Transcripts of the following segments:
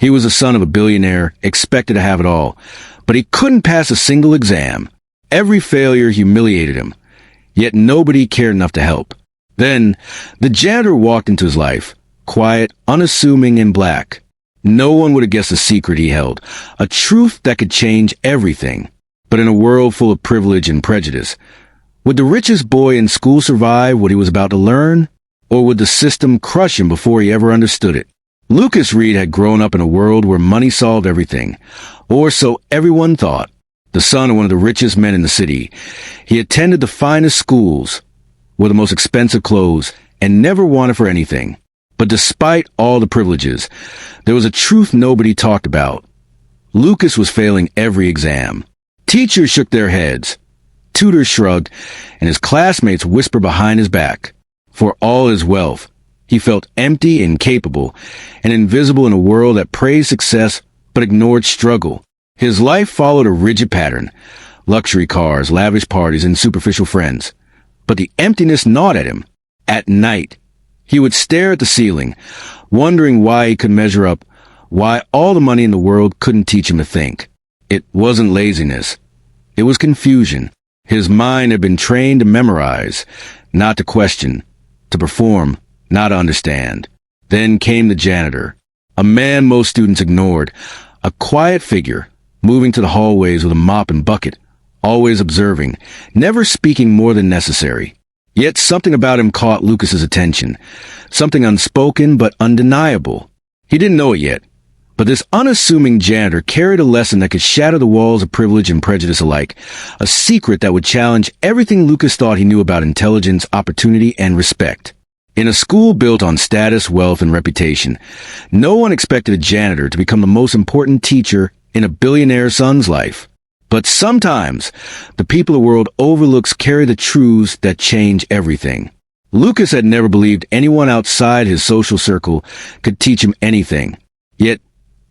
He was the son of a billionaire, expected to have it all, but he couldn't pass a single exam. Every failure humiliated him, yet nobody cared enough to help. Then, the janitor walked into his life, quiet, unassuming, and black. No one would have guessed the secret he held, a truth that could change everything. But in a world full of privilege and prejudice, would the richest boy in school survive what he was about to learn? Or would the system crush him before he ever understood it? Lucas Reed had grown up in a world where money solved everything, or so everyone thought. The son of one of the richest men in the city, he attended the finest schools, wore the most expensive clothes, and never wanted for anything. But despite all the privileges, there was a truth nobody talked about. Lucas was failing every exam. Teachers shook their heads, tutors shrugged, and his classmates whispered behind his back. For all his wealth, he felt empty, incapable, and invisible in a world that praised success but ignored struggle. His life followed a rigid pattern: luxury cars, lavish parties, and superficial friends. But the emptiness gnawed at him. At night, he would stare at the ceiling, wondering why he couldn't measure up, why all the money in the world couldn't teach him to think. It wasn't laziness. It was confusion. His mind had been trained to memorize, not to question, to perform, not to understand. Then came the janitor, a man most students ignored, a quiet figure, moving to the hallways with a mop and bucket, always observing, never speaking more than necessary. Yet something about him caught Lucas's attention, something unspoken but undeniable. He didn't know it yet, but this unassuming janitor carried a lesson that could shatter the walls of privilege and prejudice alike, a secret that would challenge everything Lucas thought he knew about intelligence, opportunity, and respect. In a school built on status, wealth, and reputation, no one expected a janitor to become the most important teacher in a billionaire son's life. But sometimes, the people the world overlooks carry the truths that change everything. Lucas had never believed anyone outside his social circle could teach him anything. Yet,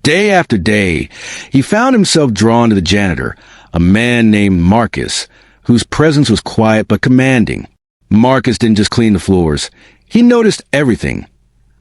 day after day, he found himself drawn to the janitor, a man named Marcus, whose presence was quiet but commanding. Marcus didn't just clean the floors. He noticed everything.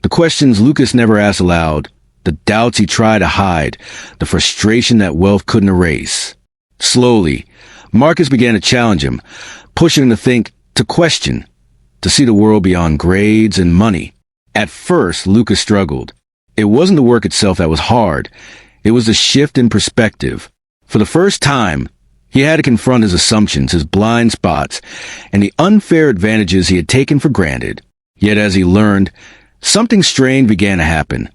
The questions Lucas never asked aloud, the doubts he tried to hide, the frustration that wealth couldn't erase. Slowly, Marcus began to challenge him, pushing him to think, to question, to see the world beyond grades and money. At first, Lucas struggled. It wasn't the work itself that was hard. It was the shift in perspective. For the first time, he had to confront his assumptions, his blind spots, and the unfair advantages he had taken for granted. Yet as he learned, something strange began to happen.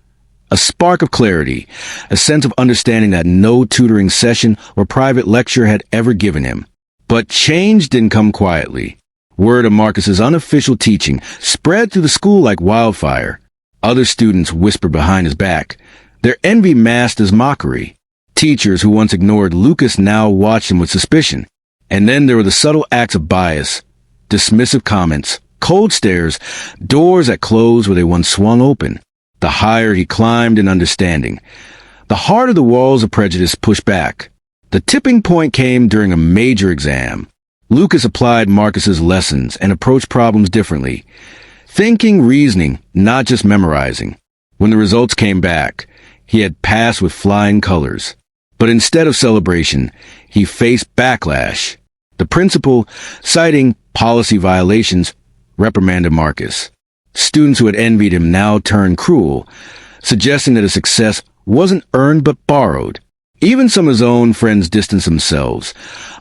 A spark of clarity, a sense of understanding that no tutoring session or private lecture had ever given him. But change didn't come quietly. Word of Marcus's unofficial teaching spread through the school like wildfire. Other students whispered behind his back, their envy masked as mockery. Teachers who once ignored Lucas now watched him with suspicion. And then there were the subtle acts of bias, dismissive comments, cold stares, doors that closed where they once swung open. The higher he climbed in understanding, the harder the walls of prejudice pushed back. The tipping point came during a major exam. Lucas applied Marcus's lessons and approached problems differently, thinking, reasoning, not just memorizing. When the results came back, he had passed with flying colors. But instead of celebration, he faced backlash. The principal, citing policy violations, reprimanded Marcus. Students who had envied him now turned cruel, suggesting that his success wasn't earned but borrowed. Even some of his own friends distanced themselves,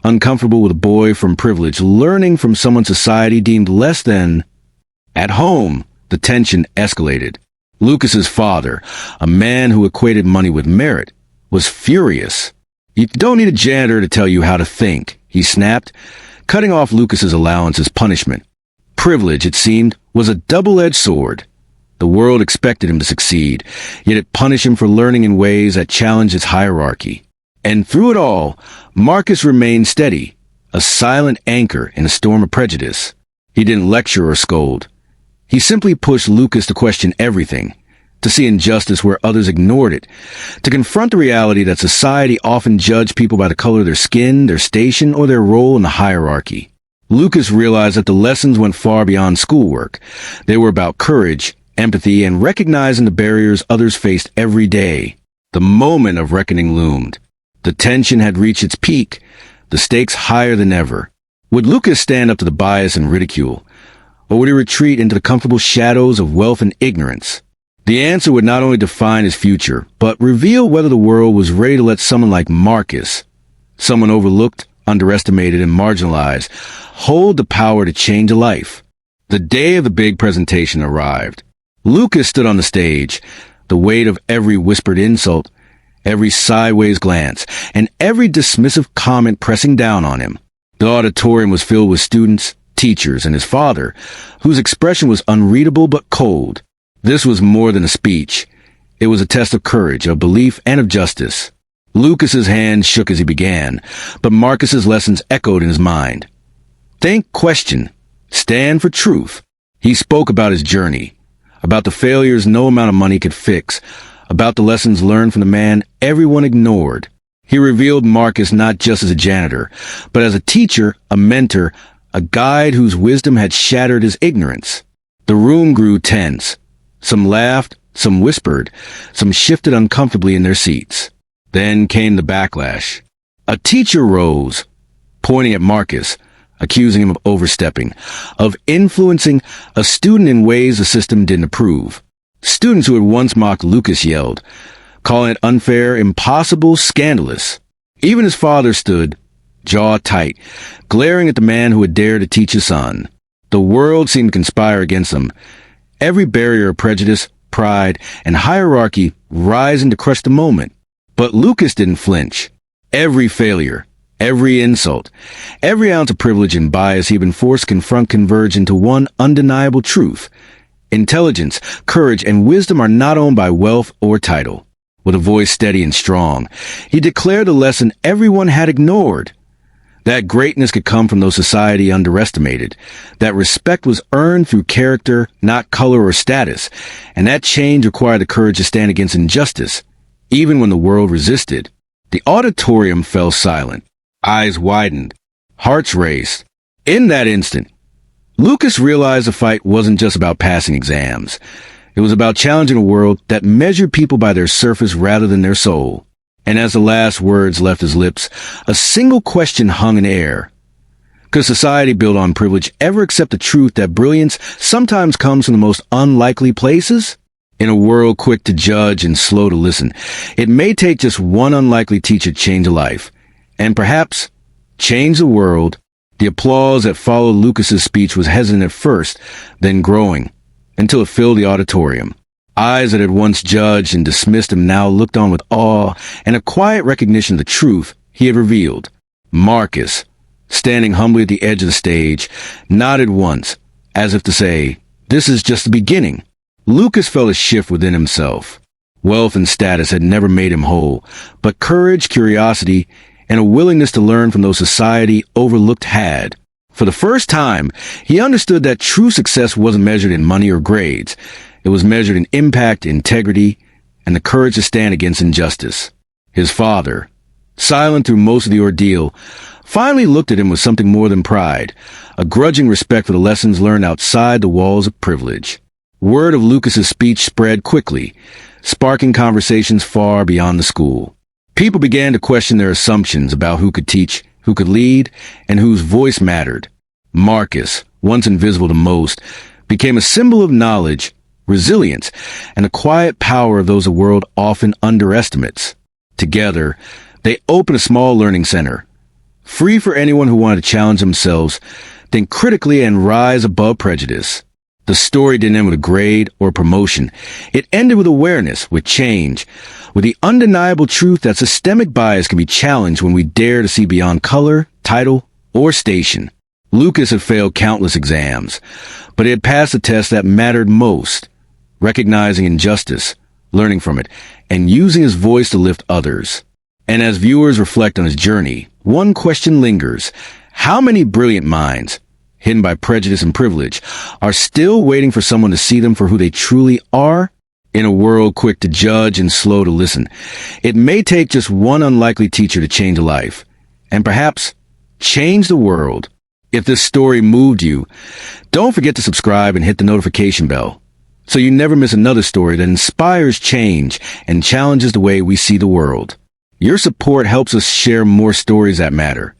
uncomfortable with a boy from privilege learning from someone society deemed less than. At home, the tension escalated. Lucas's father, a man who equated money with merit, was furious. "You don't need a janitor to tell you how to think," he snapped, cutting off Lucas's allowance as punishment. Privilege, it seemed, was a double-edged sword. The world expected him to succeed, yet it punished him for learning in ways that challenged its hierarchy. And through it all, Marcus remained steady, a silent anchor in a storm of prejudice. He didn't lecture or scold. He simply pushed Lucas to question everything, to see injustice where others ignored it, to confront the reality that society often judged people by the color of their skin, their station, or their role in the hierarchy. Lucas realized that the lessons went far beyond schoolwork. They were about courage, empathy, and recognizing the barriers others faced every day. The moment of reckoning loomed. The tension had reached its peak, the stakes higher than ever. Would Lucas stand up to the bias and ridicule, or would he retreat into the comfortable shadows of wealth and ignorance? The answer would not only define his future, but reveal whether the world was ready to let someone like Marcus, someone overlooked, underestimated, and marginalized, hold the power to change a life. The day of the big presentation arrived. Lucas stood on the stage, the weight of every whispered insult, every sideways glance, and every dismissive comment pressing down on him. The auditorium was filled with students, teachers, and his father, whose expression was unreadable but cold. This was more than a speech. It was a test of courage, of belief, and of justice. Lucas's hand shook as he began, but Marcus's lessons echoed in his mind. Think, question, stand for truth. He spoke about his journey, about the failures no amount of money could fix, about the lessons learned from the man everyone ignored. He revealed Marcus not just as a janitor, but as a teacher, a mentor, a guide whose wisdom had shattered his ignorance. The room grew tense. Some laughed, some whispered, some shifted uncomfortably in their seats. Then came the backlash. A teacher rose, pointing at Marcus, accusing him of overstepping, of influencing a student in ways the system didn't approve. Students who had once mocked Lucas yelled, calling it unfair, impossible, scandalous. Even his father stood, jaw tight, glaring at the man who had dared to teach his son. The world seemed to conspire against him, every barrier of prejudice, pride, and hierarchy rising to crush the moment. But Lucas didn't flinch. Every failure, every insult, every ounce of privilege and bias he'd been forced to confront converged into one undeniable truth. Intelligence, courage, and wisdom are not owned by wealth or title. With a voice steady and strong, he declared the lesson everyone had ignored. That greatness could come from those society underestimated, that respect was earned through character, not color or status, and that change required the courage to stand against injustice, even when the world resisted. The auditorium fell silent, eyes widened, hearts raced. In that instant, Lucas realized the fight wasn't just about passing exams. It was about challenging a world that measured people by their surface rather than their soul. And as the last words left his lips, a single question hung in air. Could society built on privilege ever accept the truth that brilliance sometimes comes from the most unlikely places? In a world quick to judge and slow to listen, it may take just one unlikely teacher to change a life, and perhaps change the world. The applause that followed Lucas's speech was hesitant at first, then growing, until it filled the auditorium. Eyes that had once judged and dismissed him now looked on with awe and a quiet recognition of the truth he had revealed. Marcus, standing humbly at the edge of the stage, nodded once, as if to say, "This is just the beginning." Lucas felt a shift within himself. Wealth and status had never made him whole, but courage, curiosity, and a willingness to learn from those society overlooked had. For the first time, he understood that true success wasn't measured in money or grades. It was measured in impact, integrity, and the courage to stand against injustice. His father, silent through most of the ordeal, finally looked at him with something more than pride, a grudging respect for the lessons learned outside the walls of privilege. Word of Lucas's speech spread quickly, sparking conversations far beyond the school. People began to question their assumptions about who could teach, who could lead, and whose voice mattered. Marcus, once invisible to most, became a symbol of knowledge, resilience, and the quiet power of those the world often underestimates. Together, they opened a small learning center, free for anyone who wanted to challenge themselves, think critically, and rise above prejudice. The story didn't end with a grade or promotion. It ended with awareness, with change, with the undeniable truth that systemic bias can be challenged when we dare to see beyond color, title, or station. Lucas had failed countless exams, but he had passed the test that mattered most, recognizing injustice, learning from it, and using his voice to lift others. And as viewers reflect on his journey, one question lingers. How many brilliant minds, hidden by prejudice and privilege, are still waiting for someone to see them for who they truly are? In a world quick to judge and slow to listen, it may take just one unlikely teacher to change a life, and perhaps change the world. If this story moved you, don't forget to subscribe and hit the notification bell so you never miss another story that inspires change and challenges the way we see the world. Your support helps us share more stories that matter.